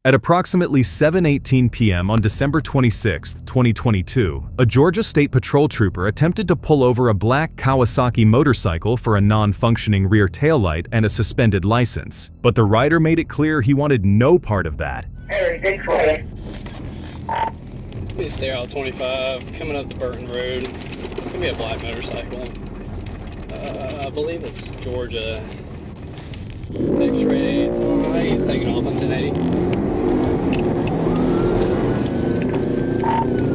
At approximately 7:18 p.m. on December 26, 2022, a Georgia State Patrol trooper attempted to pull over a black Kawasaki motorcycle for a non-functioning rear taillight and a suspended license. But the rider made it clear he wanted no part of that. Please stay out 25, coming up the Burton Road. It's gonna be a black motorcycle. I believe it's Georgia. X-ray. He's taking off on 1080.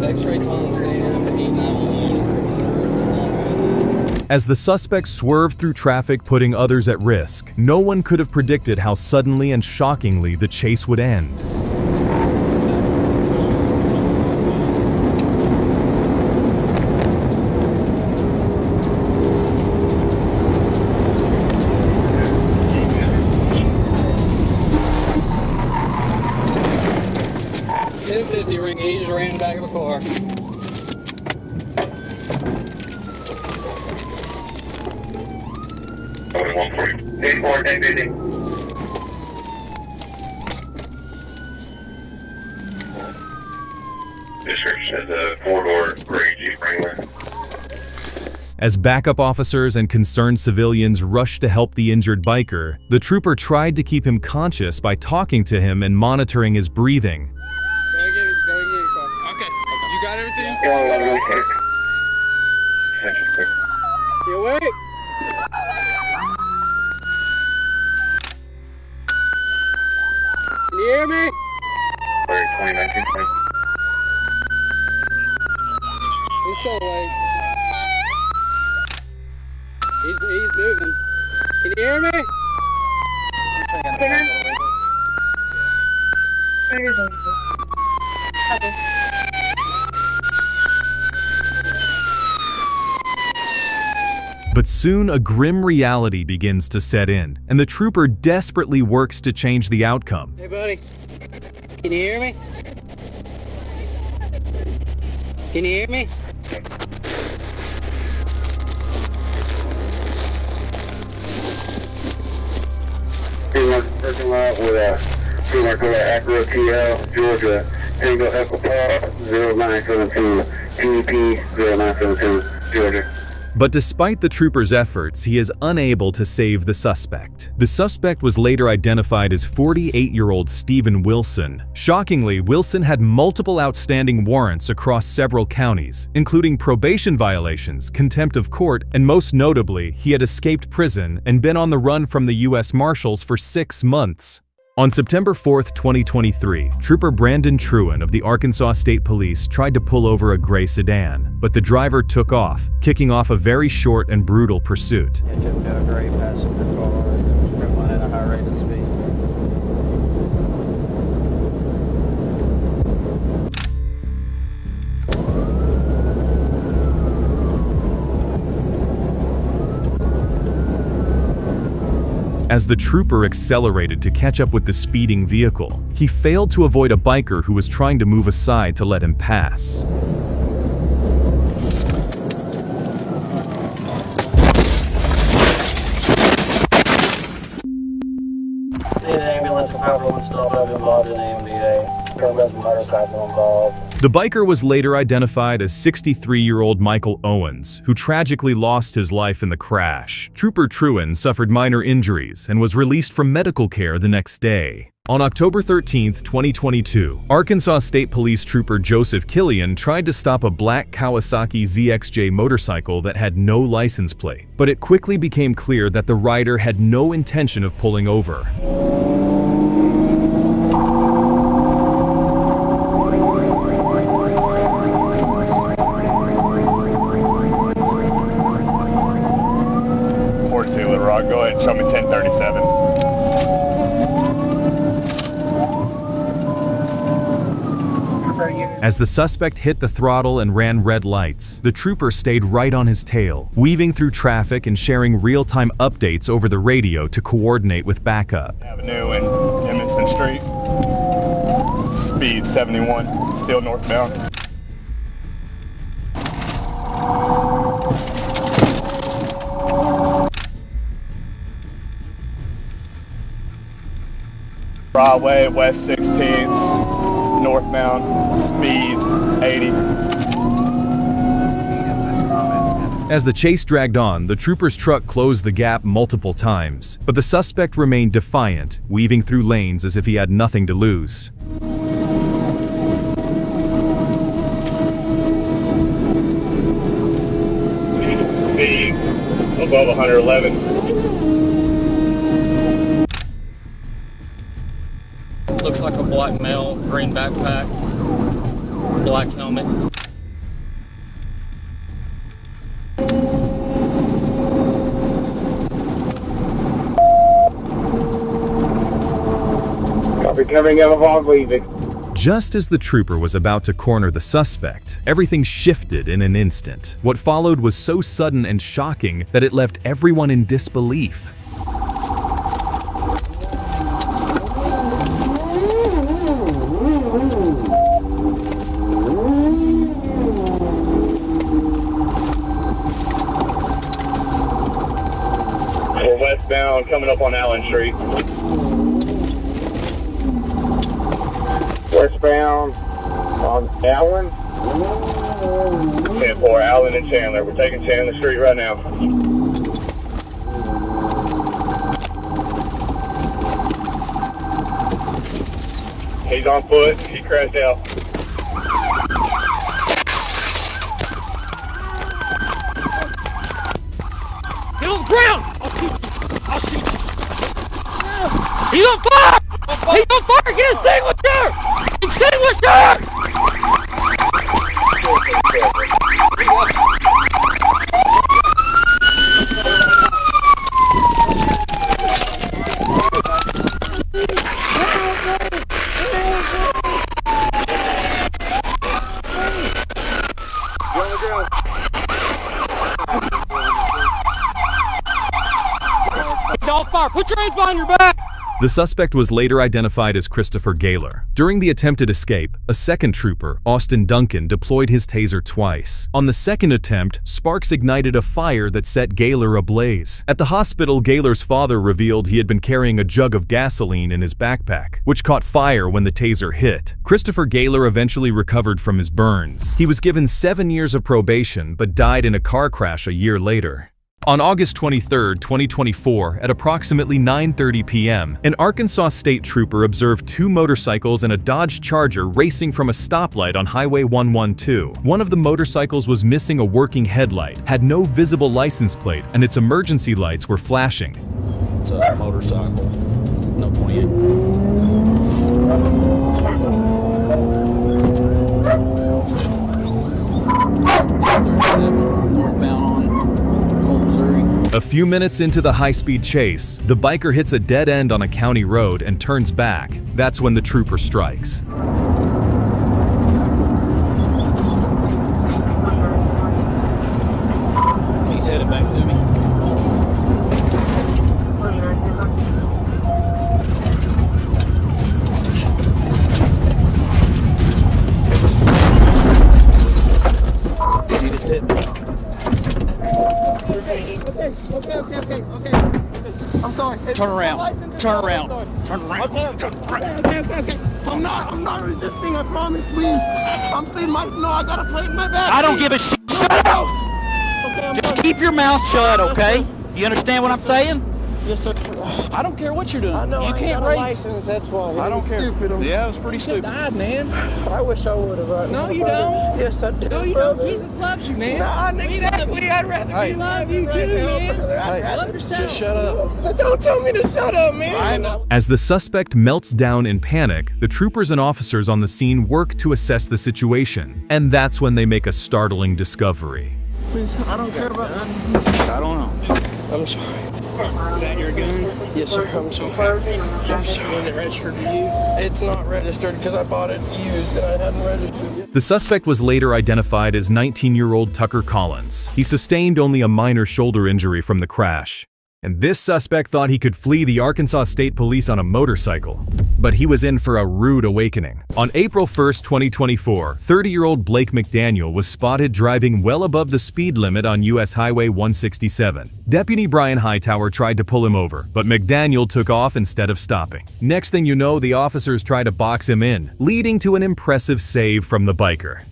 X-ray Tom Sam 8911. As the suspect swerved through traffic, putting others at risk, no one could have predicted how suddenly and shockingly the chase would end. Ring, he just ran in the back of a car. Description is a four-door gray Jeep Wrangler. As backup officers and concerned civilians rushed to help the injured biker, the trooper tried to keep him conscious by talking to him and monitoring his breathing. You got everything? You awake? Can you hear me? 2019. He's still awake. He's moving. Can you hear me? But soon a grim reality begins to set in, and the trooper desperately works to change the outcome. Hey buddy, can you hear me? Can you hear me? Parking lot with a Acura TL, Georgia, Tango Echo Paul 0917, TEP 0917, Georgia. But despite the trooper's efforts, he is unable to save the suspect. The suspect was later identified as 48-year-old Stephen Wilson. Shockingly, Wilson had multiple outstanding warrants across several counties, including probation violations, contempt of court, and most notably, he had escaped prison and been on the run from the U.S. Marshals for 6 months. On September 4, 2023, Trooper Brandon Truen of the Arkansas State Police tried to pull over a gray sedan, but the driver took off, kicking off a very short and brutal pursuit. It took a gray passenger car that was running at a high rate of speed. As the trooper accelerated to catch up with the speeding vehicle, he failed to avoid a biker who was trying to move aside to let him pass. The ambulance and power one still involved in the MVA. There's a motorcycle involved. The biker was later identified as 63-year-old Michael Owens, who tragically lost his life in the crash. Trooper Truen suffered minor injuries and was released from medical care the next day. On October 13, 2022, Arkansas State Police Trooper Joseph Killian tried to stop a black Kawasaki ZXJ motorcycle that had no license plate, but it quickly became clear that the rider had no intention of pulling over. Go ahead and show me 1037. As the suspect hit the throttle and ran red lights, the trooper stayed right on his tail, weaving through traffic and sharing real-time updates over the radio to coordinate with backup. Avenue and Emerson Street. Speed 71, still northbound. highway, west 16th, northbound, speeds 80. As the chase dragged on, the trooper's truck closed the gap multiple times, but the suspect remained defiant, weaving through lanes as if he had nothing to lose. Speed above 111. Looks like a black male, green backpack, black helmet. Copy, coming out of on leaving. Just as the trooper was about to corner the suspect, everything shifted in an instant. What followed was so sudden and shocking that it left everyone in disbelief. We're westbound, coming up on Allen Street. Westbound on Allen. 10-4, Allen and Chandler. We're taking Chandler Street right now. He's on foot. He crashed out. Get on the ground! I'll shoot you! I'll shoot you! He's on fire! He's on fire! Get a extinguisher! Extinguisher! He's on fire! Put your hands behind your back! The suspect was later identified as Christopher Gaylor. During the attempted escape, a second trooper, Austin Duncan, deployed his taser twice. On the second attempt, sparks ignited a fire that set Gaylor ablaze. At the hospital, Gaylor's father revealed he had been carrying a jug of gasoline in his backpack, which caught fire when the taser hit. Christopher Gaylor eventually recovered from his burns. He was given 7 years of probation, but died in a car crash a year later. On August 23, 2024, at approximately 9:30 p.m., an Arkansas state trooper observed two motorcycles and a Dodge Charger racing from a stoplight on Highway 112. One of the motorcycles was missing a working headlight, had no visible license plate, and its emergency lights were flashing. It's a motorcycle. No 28. Northbound on Colt, Missouri. A few minutes into the high-speed chase, the biker hits a dead end on a county road and turns back. That's when the trooper strikes. He's headed back to me. He just hit me. Okay. I'm sorry. Turn around. Turn around. Turn around. Okay. I'm not resisting, I promise, please. I'm pleading no, I got a plate in my back. I don't give a shit. Shut up! Okay, I'm Just sorry. keep your mouth shut, okay? You understand what I'm saying? Yes, sir. I don't care what you're doing. I know You I can't got a race. license, that's why. I don't care. Stupid. Yeah, it was pretty stupid. Died, man. I wish I would have right No, now, you brother. don't. Yes, I do. No, you brother. don't. Jesus loves you, man. Nah, exactly. I'd rather Hey. be Love you right too, now, man. brother. I'd Hey, rather- love yourself. Just shut up. Don't tell me to shut up, man. I know. As the suspect melts down in panic, the troopers and officers on the scene work to assess the situation. And that's when they make a startling discovery. Please, I don't care about I don't know. I'm sorry. Is that your gun? Yes, sir. I'm sorry. Was it registered to you? It's not registered because I bought it used and I hadn't registered it. The suspect was later identified as 19-year-old Tucker Collins. He sustained only a minor shoulder injury from the crash. And this suspect thought he could flee the Arkansas State Police on a motorcycle. But he was in for a rude awakening. On April 1st, 2024, 30-year-old Blake McDaniel was spotted driving well above the speed limit on US Highway 167. Deputy Brian Hightower tried to pull him over, but McDaniel took off instead of stopping. Next thing you know, the officers tried to box him in, leading to an impressive save from the biker.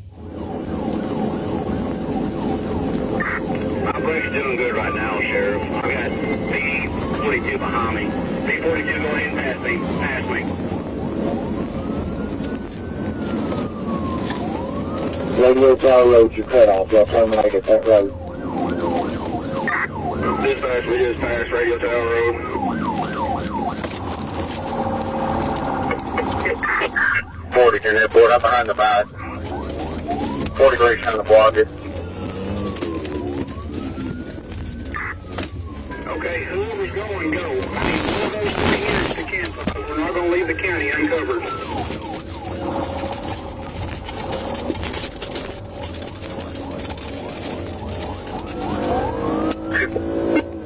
Operation's doing good right now, Sheriff. I got P-42 behind me. P-42 going past me. Radio Tower Road, you're cut off. Y'all terminate at that road. Dispatch, we just passed Radio Tower Road. 40's in airport, I'm behind the bike. 43's trying to block it. Okay, whoever's going, go. I need one of those 3 units to cancel, because we're not going to leave the county uncovered.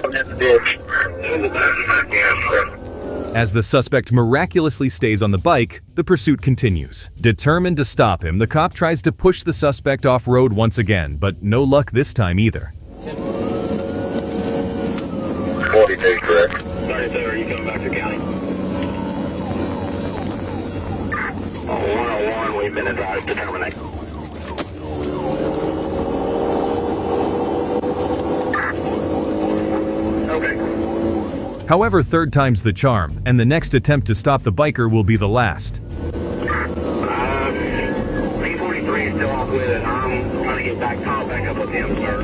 I'm in the ditch. In the back of my gas. As the suspect miraculously stays on the bike, the pursuit continues. Determined to stop him, the cop tries to push the suspect off-road once again, but no luck this time either. 42 correct. 37, are you coming back to county? On 101, we've been advised to terminate. Okay. However, third time's the charm, and the next attempt to stop the biker will be the last. P-43 is still off with it. I'm trying to get back up with him, sir.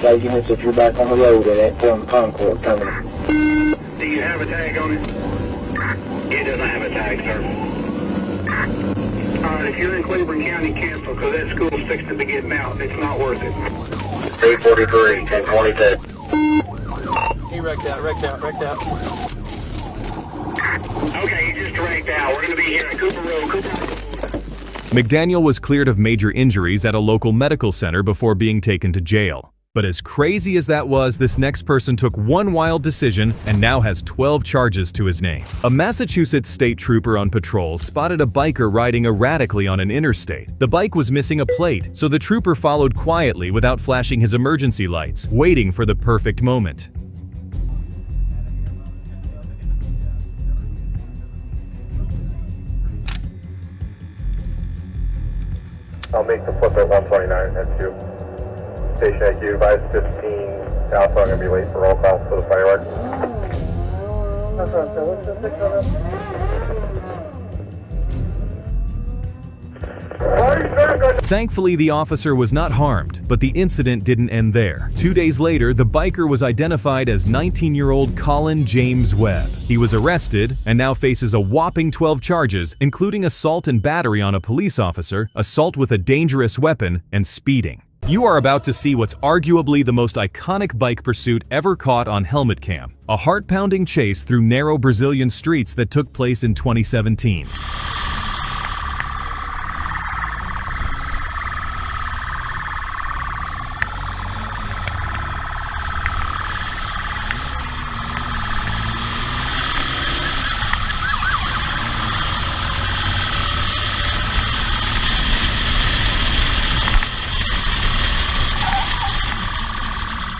Say units if you're back on the road at that point Concord terminal. Do you have a tag on it? It doesn't have a tag, sir. Alright, if you're in Cleveland County, cancel, because that school's fixing to get out. It's not worth it. P-43, 1022. He wrecked out. Okay, he just wrecked out. We're going to be here at Cooper Road. McDaniel was cleared of major injuries at a local medical center before being taken to jail. But as crazy as that was, this next person took one wild decision and now has 12 charges to his name. A Massachusetts state trooper on patrol spotted a biker riding erratically on an interstate. The bike was missing a plate, so the trooper followed quietly without flashing his emergency lights, waiting for the perfect moment. I'll make the flip at 129, that's you. Station IQ, advise 15 Alpha, I'm going to be late for roll call for the fireworks. Thankfully, the officer was not harmed, but the incident didn't end there. 2 days later, the biker was identified as 19-year-old Colin James Webb. He was arrested and now faces a whopping 12 charges, including assault and battery on a police officer, assault with a dangerous weapon, and speeding. You are about to see what's arguably the most iconic bike pursuit ever caught on helmet cam, a heart-pounding chase through narrow Brazilian streets that took place in 2017.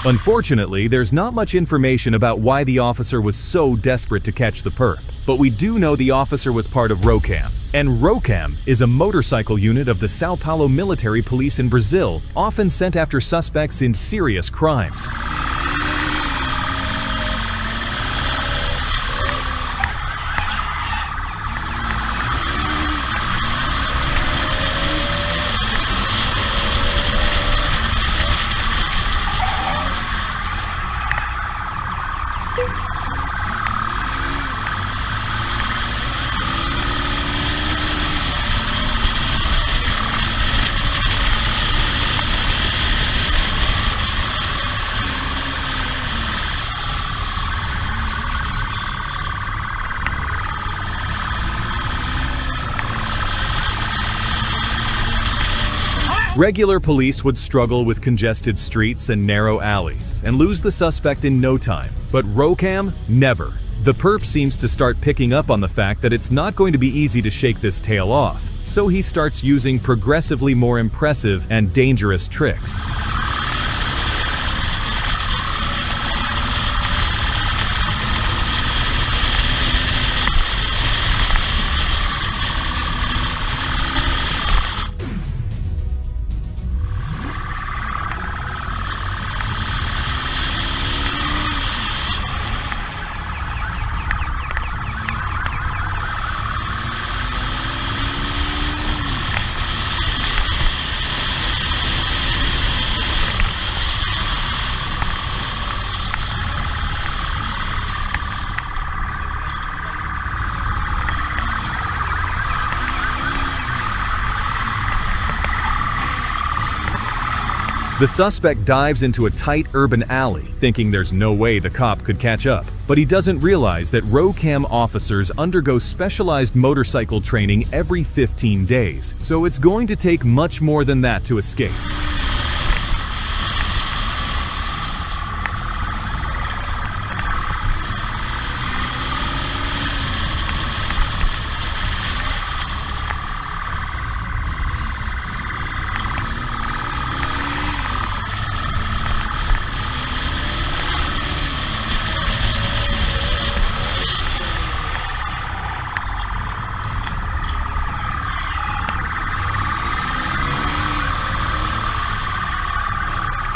Unfortunately, there's not much information about why the officer was so desperate to catch the perp, but we do know the officer was part of ROCAM. And ROCAM is a motorcycle unit of the Sao Paulo Military Police in Brazil, often sent after suspects in serious crimes. Regular police would struggle with congested streets and narrow alleys and lose the suspect in no time, but Rocam, never. The perp seems to start picking up on the fact that it's not going to be easy to shake this tail off, so he starts using progressively more impressive and dangerous tricks. The suspect dives into a tight urban alley, thinking there's no way the cop could catch up. But he doesn't realize that Rocam officers undergo specialized motorcycle training every 15 days, so it's going to take much more than that to escape.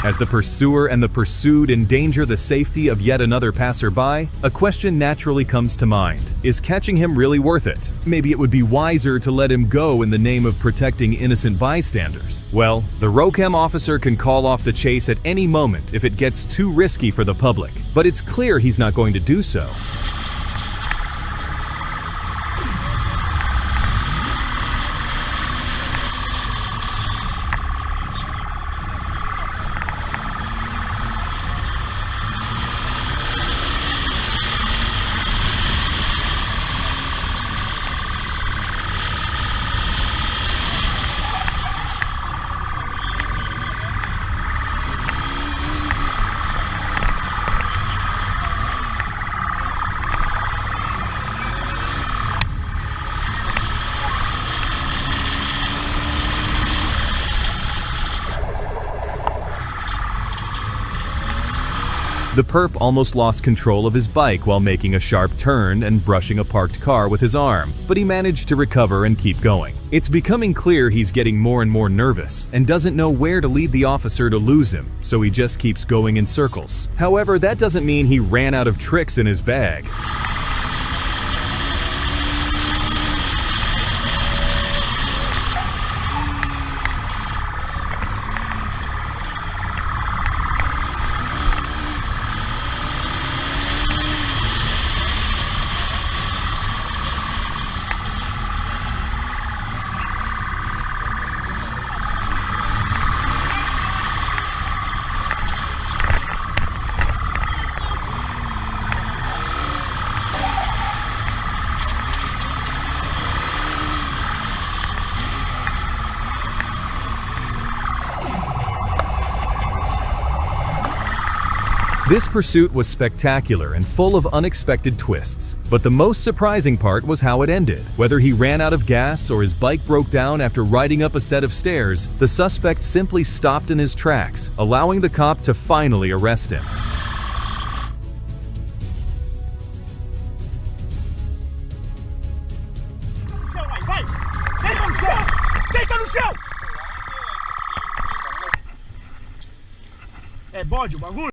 As the pursuer and the pursued endanger the safety of yet another passerby, a question naturally comes to mind. Is catching him really worth it? Maybe it would be wiser to let him go in the name of protecting innocent bystanders. Well, the Rocam officer can call off the chase at any moment if it gets too risky for the public, but it's clear he's not going to do so. The perp almost lost control of his bike while making a sharp turn and brushing a parked car with his arm, but he managed to recover and keep going. It's becoming clear he's getting more and more nervous and doesn't know where to lead the officer to lose him, so he just keeps going in circles. However, that doesn't mean he ran out of tricks in his bag. This pursuit was spectacular and full of unexpected twists, but the most surprising part was how it ended. Whether he ran out of gas or his bike broke down after riding up a set of stairs, the suspect simply stopped in his tracks, allowing the cop to finally arrest him. É bode o bagulho?